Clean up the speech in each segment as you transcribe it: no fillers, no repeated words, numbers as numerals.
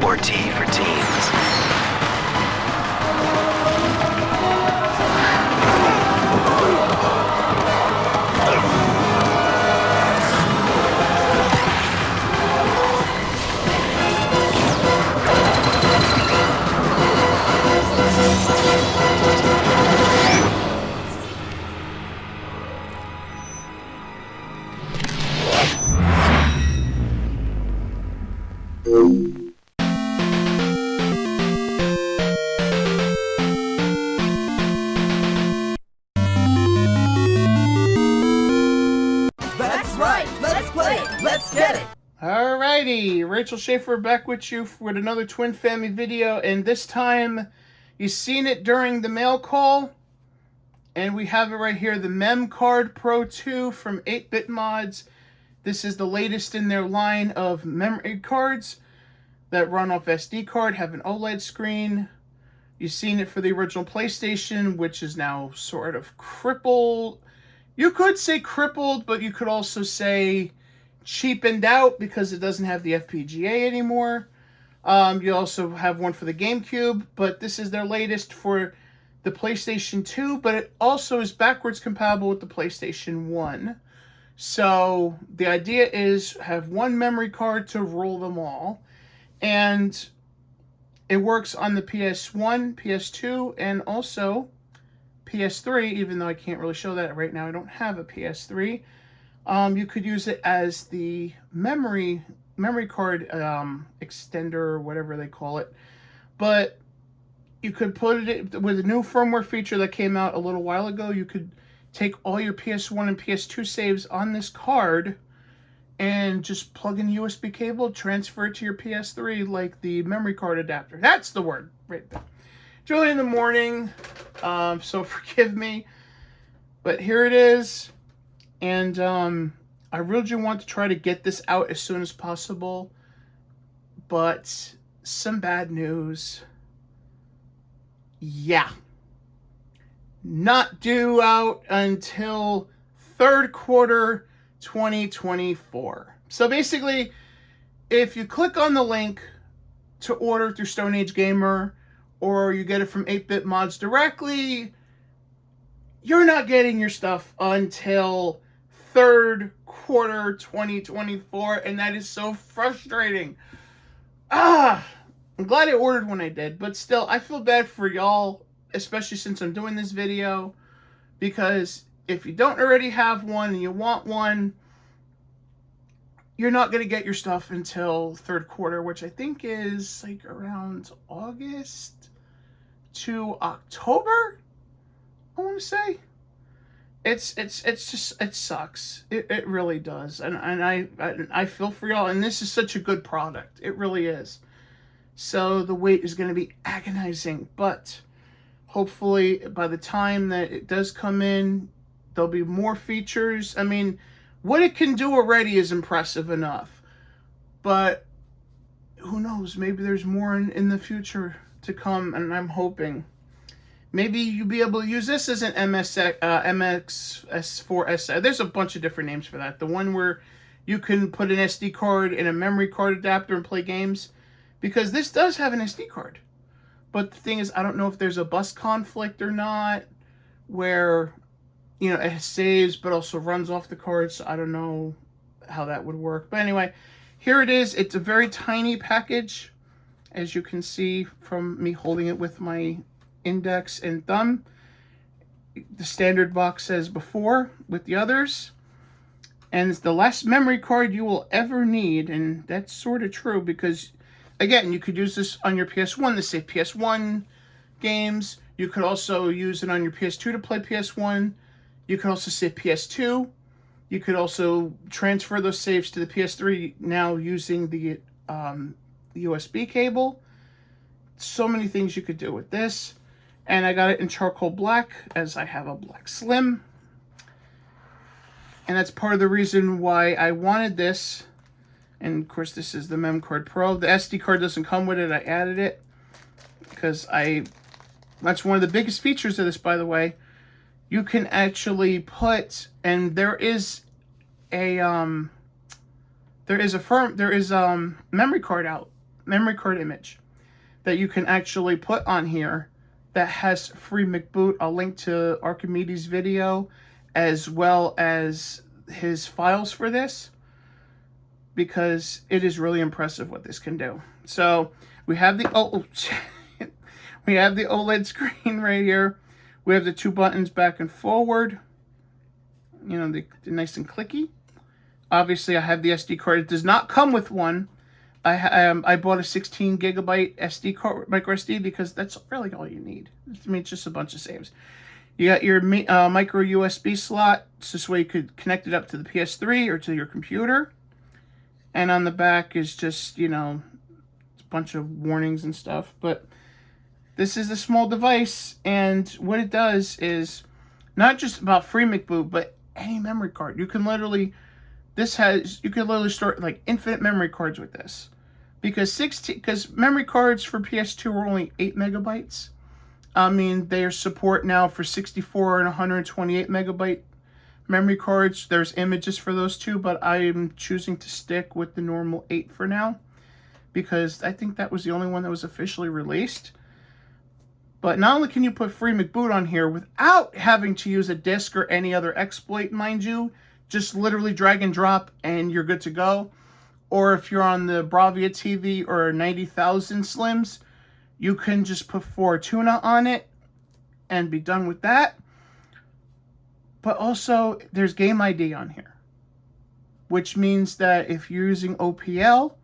or T for teens. That's right, let's play it, let's get it! Alrighty, Rachel Schaefer back with you with another Twin Family video, and this time you've seen it during the mail call, and we have it right here, the MemCard Pro 2 from 8-Bit Mods. This is the latest in their line of memory cards that run off SD card, have an OLED screen. You've seen it for the original PlayStation, which is now sort of crippled. You could say crippled, but you could also say cheapened out because it doesn't have the FPGA anymore. You also have one for the GameCube, but this is their latest for the PlayStation 2, but it also is backwards compatible with the PlayStation 1. So the idea is have one memory card to rule them all, and it works on the PS1, PS2, and also PS3, even though I can't really show that right now. I don't have a PS3. You could use it as the memory card extender or whatever they call it. But you could put it with a new firmware feature that came out a little while ago. You could take all your PS1 and PS2 saves on this card and just plug in a USB cable, transfer it to your PS3 like the memory card adapter. That's the word right there. It's early in the morning, so forgive me. But here it is. And I really do want to try to get this out as soon as possible. But some bad news. Yeah. Not due out until third quarter 2024. So basically, if you click on the link to order through Stone Age Gamer, or you get it from 8-Bit Mods directly, you're not getting your stuff until third quarter 2024, and that is so frustrating. I'm glad I ordered when I did, but still, I feel bad for y'all, especially since I'm doing this video, because if you don't already have one and you want one, you're not going to get your stuff until third quarter, which I think is like around August to October, I want to say. It's just, it sucks. It really does. And I feel for y'all, and this is such a good product. It really is. So the wait is going to be agonizing, but hopefully by the time that it does come in, there'll be more features. I mean, what it can do already is impressive enough, but who knows? Maybe there's more in the future to come, and I'm hoping. Maybe you'll be able to use this as an MX4SIO. There's a bunch of different names for that. The one where you can put an SD card in a memory card adapter and play games, because this does have an SD card. But the thing is, I don't know if there's a bus conflict or not, where, you know, it saves but also runs off the card, so I don't know how that would work. But anyway, here it is. It's a very tiny package, as you can see from me holding it with my index and thumb. The standard box says before with the others, and it's the last memory card you will ever need, and that's sort of true, because again, you could use this on your PS1 to save PS1 games. You could also use it on your PS2 to play PS1. You could also save PS2. You could also transfer those saves to the PS3 now using the USB cable. So many things you could do with this. And I got it in charcoal black, as I have a black slim. And that's part of the reason why I wanted this. And of course, this is the MemCard Pro. The SD card doesn't come with it. I added it because that's one of the biggest features of this, by the way. You can actually put, and there is memory card out memory card image that you can actually put on here that has free McBoot. I'll link to Archades' video as well as his files for this, because it is really impressive what this can do. So we have the we have the OLED screen right here. We have the two buttons back and forward. You know, they're nice and clicky. Obviously, I have the SD card. It does not come with one. I bought a 16 gigabyte SD card, micro SD, because that's really all you need. I mean, it's just a bunch of saves. You got your micro USB slot, so this way you could connect it up to the PS3 or to your computer. And on the back is just, you know, a bunch of warnings and stuff. But this is a small device, and what it does is not just about free McBoot, but any memory card. You can literally, you can literally store like infinite memory cards with this. Because memory cards for PS2 are only 8 megabytes. I mean, they support now for 64 and 128 megabyte memory cards. There's images for those too, but I'm choosing to stick with the normal 8 for now, because I think that was the only one that was officially released. But not only can you put free McBoot on here without having to use a disk or any other exploit, mind you, just literally drag and drop and you're good to go. Or if you're on the Bravia TV or 90,000 Slims, you can just put Fortuna on it and be done with that. But also, there's Game ID on here, which means that if you're using OPL,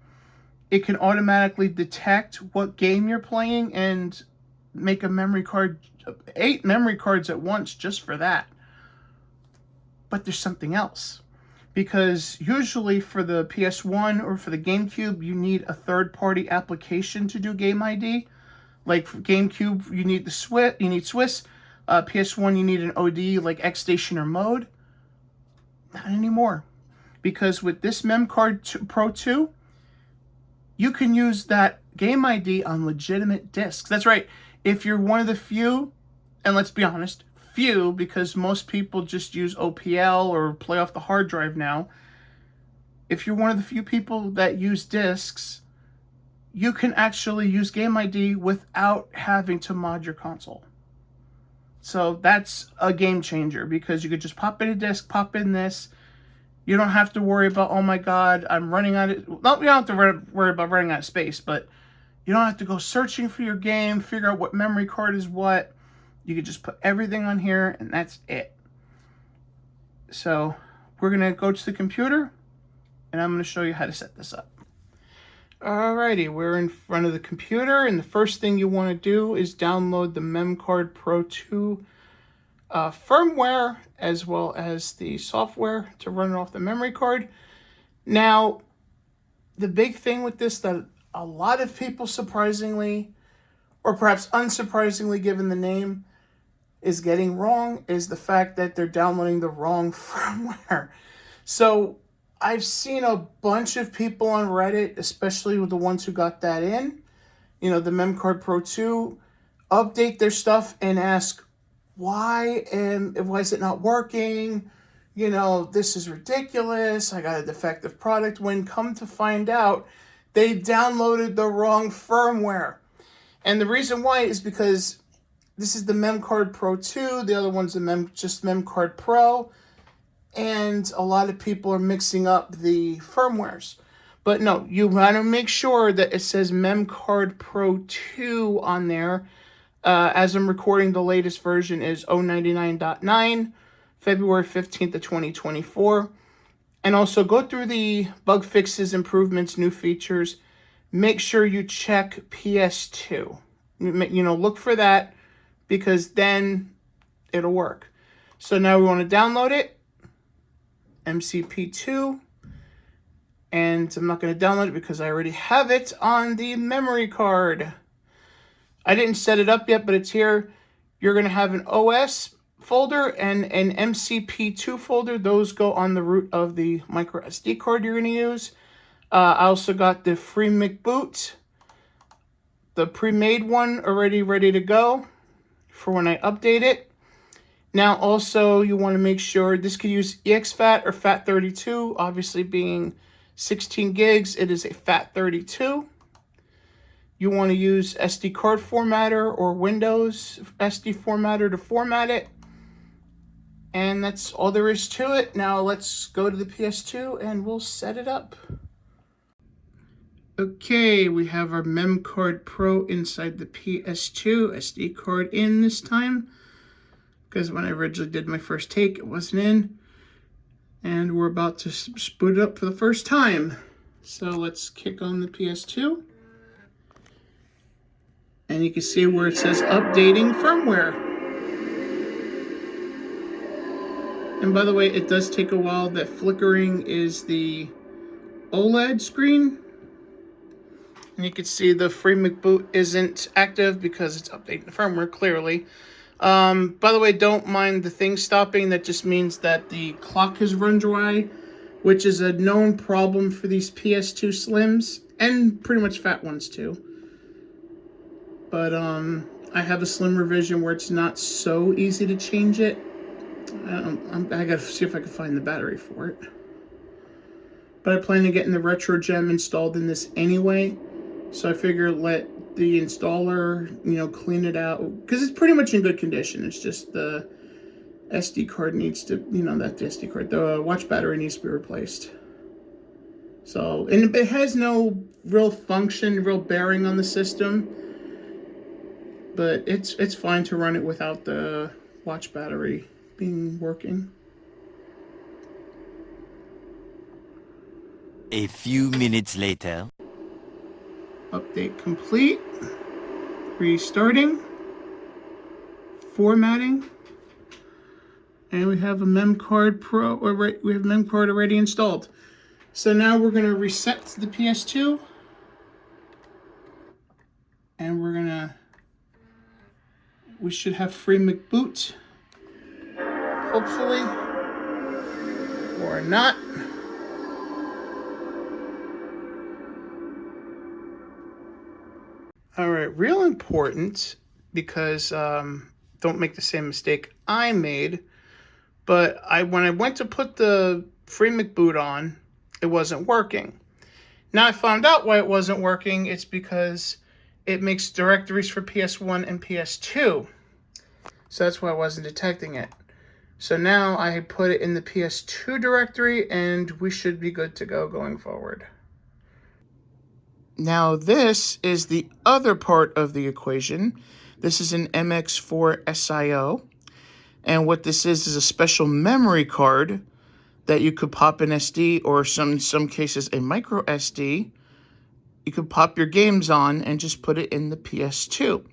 it can automatically detect what game you're playing and make a memory card, 8 memory cards at once just for that. But there's something else. Because usually for the PS1 or for the GameCube, you need a third-party application to do Game ID. Like for GameCube, you need Swiss. PS1, you need an OD like X-Station or Mode. Not anymore. Because with this MemCard Pro 2, you can use that Game ID on legitimate discs. That's right. If you're one of the few, and let's be honest, few, because most people just use OPL or play off the hard drive now. If you're one of the few people that use discs, you can actually use Game ID without having to mod your console. So that's a game changer, because you could just pop in a disc, pop in this. You don't have to worry about, oh my God, I'm running out of... No, you don't have to worry about running out of space, but you don't have to go searching for your game, figure out what memory card is what. You could just put everything on here, and that's it. So we're going to go to the computer, and I'm going to show you how to set this up. Alrighty, we're in front of the computer, and the first thing you want to do is download the MemCard Pro 2 firmware, as well as the software to run it off the memory card. Now, the big thing with this that a lot of people surprisingly, or perhaps unsurprisingly given the name, is getting wrong is the fact that they're downloading the wrong firmware. So I've seen a bunch of people on Reddit, especially with the ones who got that in, you know, the MemCard Pro 2, update their stuff and ask, why is it not working? You know, this is ridiculous. I got a defective product. When come to find out, they downloaded the wrong firmware. And the reason why is because this is the MemCard Pro 2. The other one's just MemCard Pro. And a lot of people are mixing up the firmwares. But no, you want to make sure that it says MemCard Pro 2 on there. As I'm recording, the latest version is 099.9, February 15th of 2024. And also go through the bug fixes, improvements, new features. Make sure you check PS2. You know, look for that, because then it'll work. So now we want to download it, MCP2, and I'm not going to download it because I already have it on the memory card. I didn't set it up yet, but it's here. You're going to have an OS folder and an MCP2 folder. Those go on the root of the micro SD card you're going to use. I also got the free McBoot, the pre-made one already ready to go for when I update it. Now also you want to make sure this could use exFAT or FAT32. Obviously being 16 gigs, it is a FAT32. you want to use SD card formatter or Windows SD formatter to format it. And that's all there is to it. Now let's go to the PS2 and we'll set it up. Okay, we have our MemCard Pro inside the PS2, SD card in this time, because when I originally did my first take, it wasn't in. And we're about to boot it up for the first time. So let's kick on the PS2. And you can see where it says updating firmware. And by the way, it does take a while. That flickering is the OLED screen. And you can see the free McBoot isn't active because it's updating the firmware, clearly. By the way, don't mind the thing stopping. That just means that the clock has run dry, which is a known problem for these PS2 Slims, and pretty much fat ones too. But I have a Slim revision where it's not so easy to change it. I gotta see if I can find the battery for it. But I plan on getting the Retro Gem installed in this anyway. So I figure let the installer, clean it out. Because it's pretty much in good condition. It's just the SD card needs to, not the SD card. The watch battery needs to be replaced. So, and it has no real function, real bearing on the system. But it's fine to run it without the watch battery being working. A few minutes later. Update complete. Restarting. Formatting. And we have a MemCard Pro, we have MemCard already installed. So now we're going to reset the PS2. And we should have free McBoot. Hopefully. Or not. All right, real important, because don't make the same mistake I made. But when I went to put the free McBoot on, it wasn't working. Now I found out why it wasn't working. It's because it makes directories for PS1 and PS2. So that's why I wasn't detecting it. So now I put it in the PS2 directory, and we should be good to go going forward. Now this is the other part of the equation. This is an MX4SIO. And what this is a special memory card that you could pop an SD, or in some cases a micro SD. You could pop your games on and just put it in the PS2.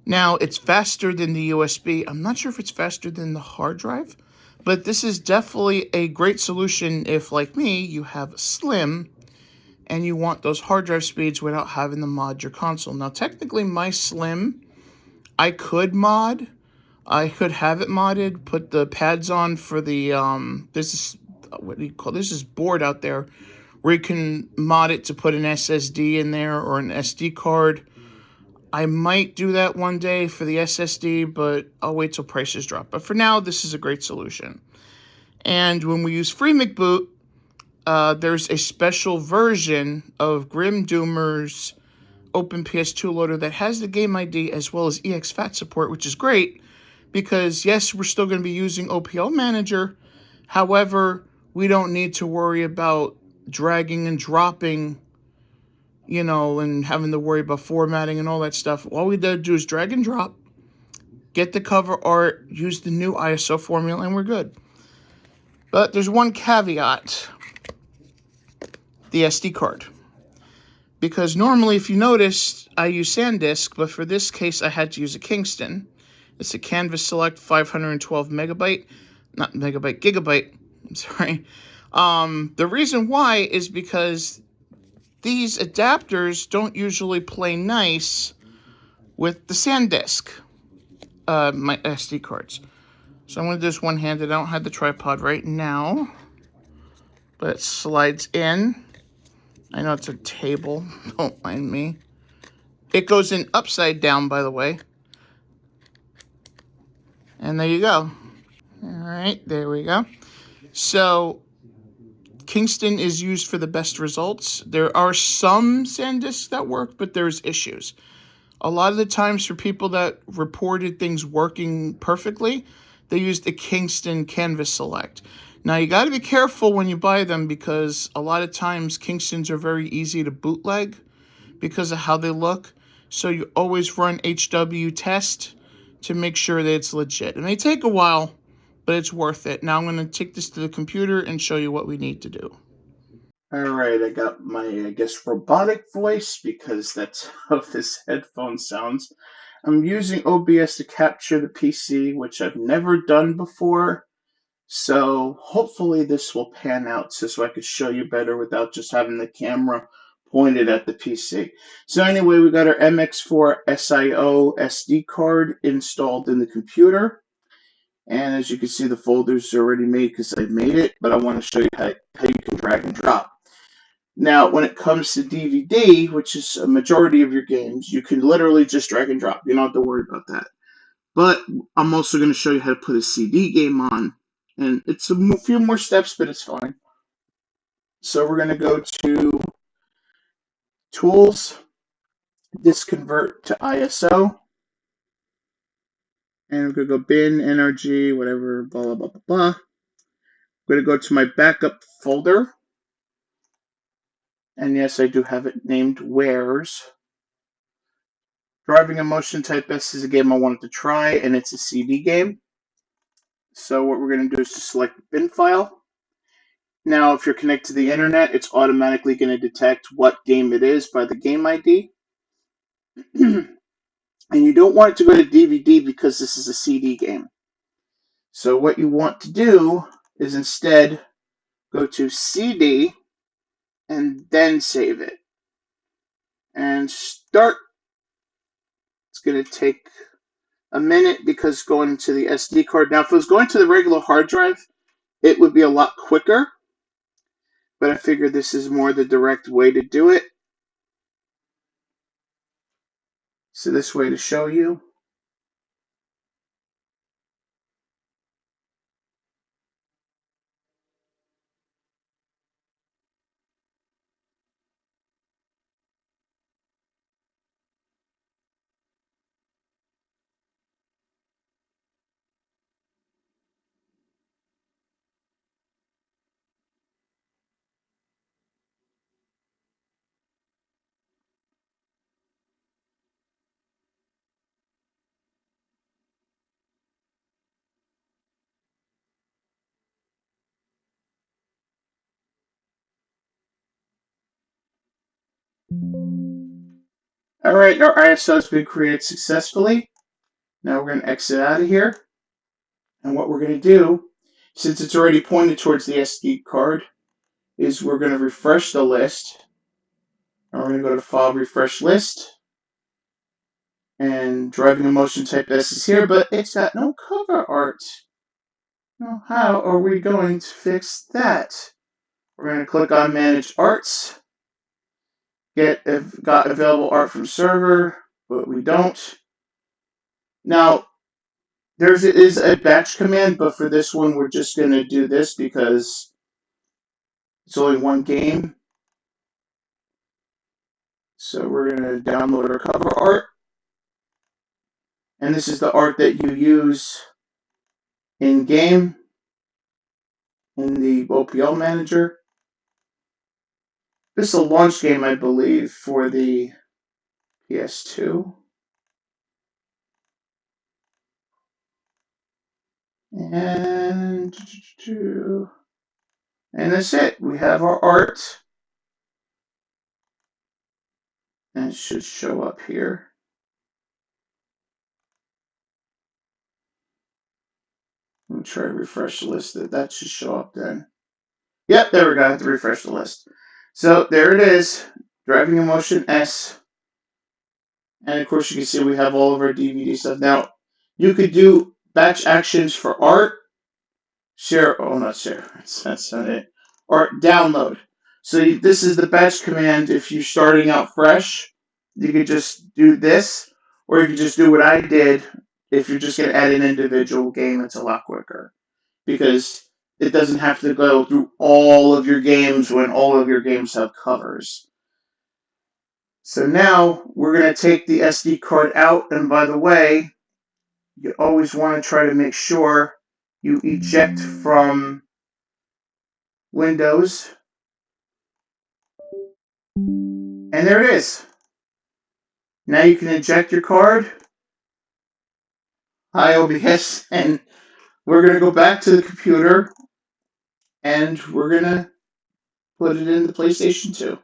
Now, it's faster than the USB. I'm not sure if it's faster than the hard drive, but this is definitely a great solution if, like me, you have a Slim and you want those hard drive speeds without having to mod your console. Now, technically, my Slim, I could mod. I could have it modded, put the pads on for the, this is board out there where you can mod it to put an SSD in there or an SD card. I might do that one day for the SSD, but I'll wait till prices drop. But for now, this is a great solution. And when we use free McBoot, there's a special version of Grim Doomer's Open PS2 loader that has the game ID as well as exFAT support, which is great because, yes, we're still going to be using OPL Manager. However, we don't need to worry about dragging and dropping, and having to worry about formatting and all that stuff. All we do is drag and drop, get the cover art, use the new ISO formula, and we're good. But there's one caveat. The SD card. Because normally, if you notice, I use SanDisk, but for this case, I had to use a Kingston. It's a Canvas Select 512 megabyte, not megabyte, gigabyte, I'm sorry. The reason why is because these adapters don't usually play nice with the SanDisk, my SD cards. So I'm going to do this one-handed. I don't have the tripod right now, but it slides in. I know it's a table, don't mind me. It goes in upside down, by the way. And there you go. All right, there we go. So Kingston is used for the best results. There are some SanDisk that work, but there's issues. A lot of the times for people that reported things working perfectly, they used the Kingston Canvas Select. Now you got to be careful when you buy them because a lot of times Kingstons are very easy to bootleg because of how they look. So you always run HW test to make sure that it's legit. It may take a while, but it's worth it. Now I'm going to take this to the computer and show you what we need to do. Alright, I got my, I guess, robotic voice because that's how this headphone sounds. I'm using OBS to capture the PC, which I've never done before. So hopefully this will pan out so I could show you better without just having the camera pointed at the PC. So anyway, we got our MX4SIO SD card installed in the computer. And as you can see, the folder's already made because I made it, but I want to show you how you can drag and drop. Now, when it comes to DVD, which is a majority of your games, you can literally just drag and drop. You don't have to worry about that. But I'm also going to show you how to put a CD game on. And it's a few more steps, but it's fine. So we're going to go to Tools, Disk Convert to ISO. And we're going to go bin, NRG, whatever, blah, blah, blah, blah, blah. I'm going to go to my backup folder. And yes, I do have it named Wares. Driving a Motion Type S is a game I wanted to try, and it's a CD game. So what we're going to do is just select the bin file. Now, if you're connected to the internet, it's automatically going to detect what game it is by the game ID. And you don't want it to go to DVD because this is a CD game. So what you want to do is instead go to CD and then save it. And start. It's going to take a minute because going to the SD card. Now, if it was going to the regular hard drive, it would be a lot quicker. But I figured this is more the direct way to do it. So this way to show you. Alright, our ISO has been created successfully. Now we're going to exit out of here. And what we're going to do, since it's already pointed towards the SD card, is we're going to refresh the list. And we're going to go to File, Refresh List. And Driving a Motion Type S is here, but it's got no cover art. Now, how are we going to fix that? We're going to click on Manage Arts. Got available art from server, but we don't. Now, there is a batch command, but for this one, we're just going to do this because it's only one game. So we're going to download our cover art. And this is the art that you use in-game in the OPL manager. This is a launch game, I believe, for the PS2. And that's it. We have our art. And it should show up here. I'm going to try to refresh the list. That should show up then. Yep, there we go. I have to refresh the list. So there it is. Driving a Motion S. And of course you can see we have all of our DVD stuff. Now, you could do batch actions for art. Share, oh not share, that's not it. Or download. So this is the batch command. If you're starting out fresh, you could just do this. Or you could just do what I did. If you're just going to add an individual game, it's a lot quicker. Because it doesn't have to go through all of your games when all of your games have covers. So now we're going to take the SD card out, and by the way, you always want to try to make sure you eject from Windows. And there it is. Now you can eject your card. Hi, OBS, and we're going to go back to the computer, and we're going to put it in the PlayStation 2.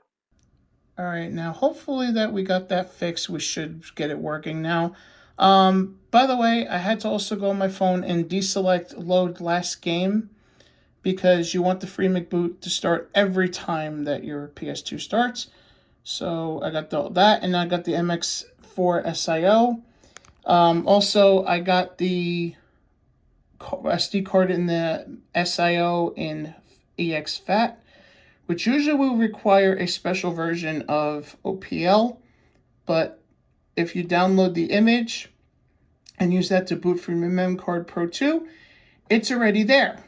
All right, now hopefully that we got that fixed. We should get it working now. By the way, I had to also go on my phone and deselect load last game because you want the free McBoot to start every time that your PS2 starts. So I got that, and I got the MX4SIO. Also, I got the SD card in the SIO in EXFAT, which usually will require a special version of OPL, but if you download the image and use that to boot from your MemCard Pro 2, it's already there.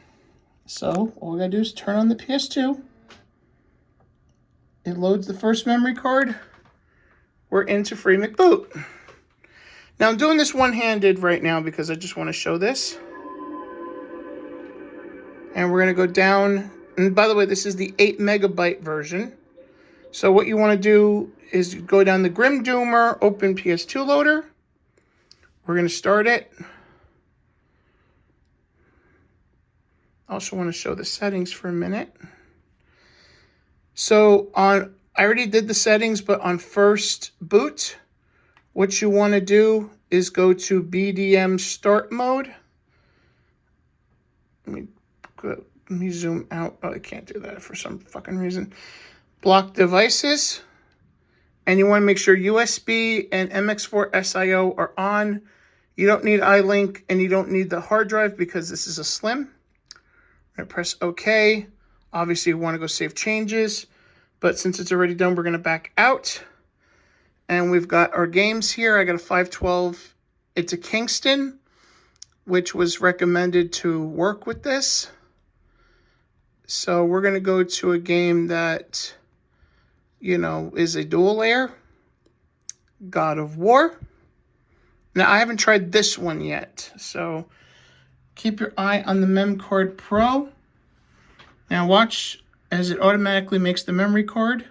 So all we gotta do is turn on the PS2. It loads the first memory card. We're into free McBoot. Now I'm doing this one-handed right now because I just want to show this. And we're going to go down. And by the way, this is the 8 megabyte version. So what you want to do is go down the Grim Doomer, open PS2 loader. We're going to start it. I also want to show the settings for a minute. So I already did the settings, but on first boot, what you want to do is go to BDM start mode. Let me zoom out. Oh, I can't do that for some fucking reason. Block devices. And you want to make sure USB and MX4SIO are on. You don't need iLink and you don't need the hard drive because this is a slim. I'm going to press OK. Obviously, you want to go save changes. But since it's already done, we're going to back out. And we've got our games here. I got a 512. It's a Kingston, which was recommended to work with this. So we're going to go to a game that, you know, is a dual layer. God of War. Now, I haven't tried this one yet. So keep your eye on the MemCard Pro. Now watch as it automatically makes the memory card.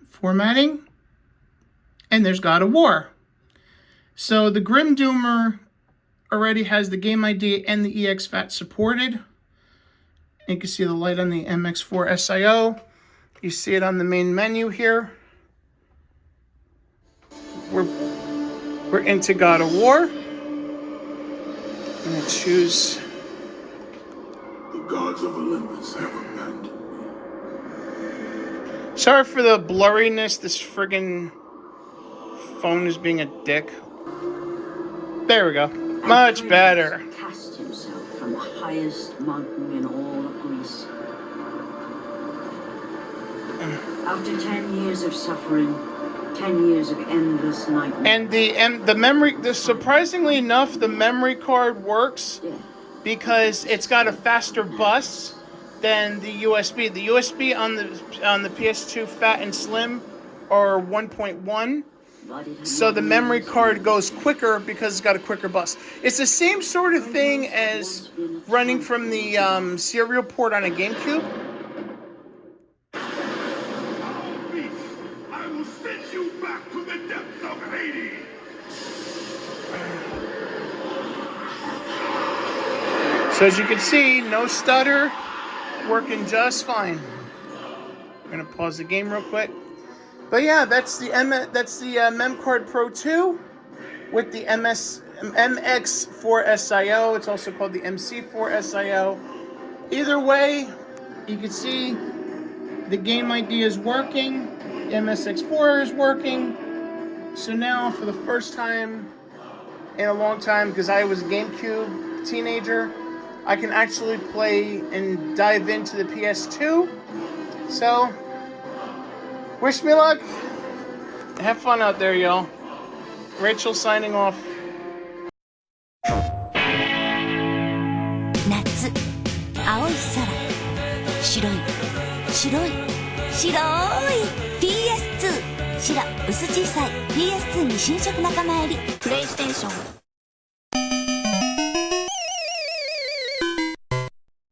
Formatting. And there's God of War. So the Grim Doomer already has the game ID and the EXFAT supported. You can see the light on the MX4SIO. You see it on the main menu here. We're into God of War. I'm gonna choose. The gods of Olympus have abandoned me. Sorry for the blurriness. This friggin' phone is being a dick. There we go. Much better. Cast himself from the highest mountain in all of Greece. After 10 years of suffering, 10 years of endless nightmares. And the memory, surprisingly enough, the memory card works because it's got a faster bus than the USB. The USB on the PS2 Fat and Slim are 1.1. So the memory card goes quicker because it's got a quicker bus. It's the same sort of thing as running from the serial port on a GameCube. I will send you back to the depths of Hades. So as you can see, no stutter, working just fine. I'm gonna pause the game real quick. But yeah, that's the MemCard Pro 2 with the MX4SIO. It's also called the MC4SIO. Either way, you can see the game ID is working. The MSX4 is working. So now, for the first time in a long time, because I was a GameCube teenager, I can actually play and dive into the PS2. So, wish me luck. Have fun out there, y'all. Rachel signing off. 夏白い白い白い PS2 白薄小さい PS2 に新色仲間入りプレイステーション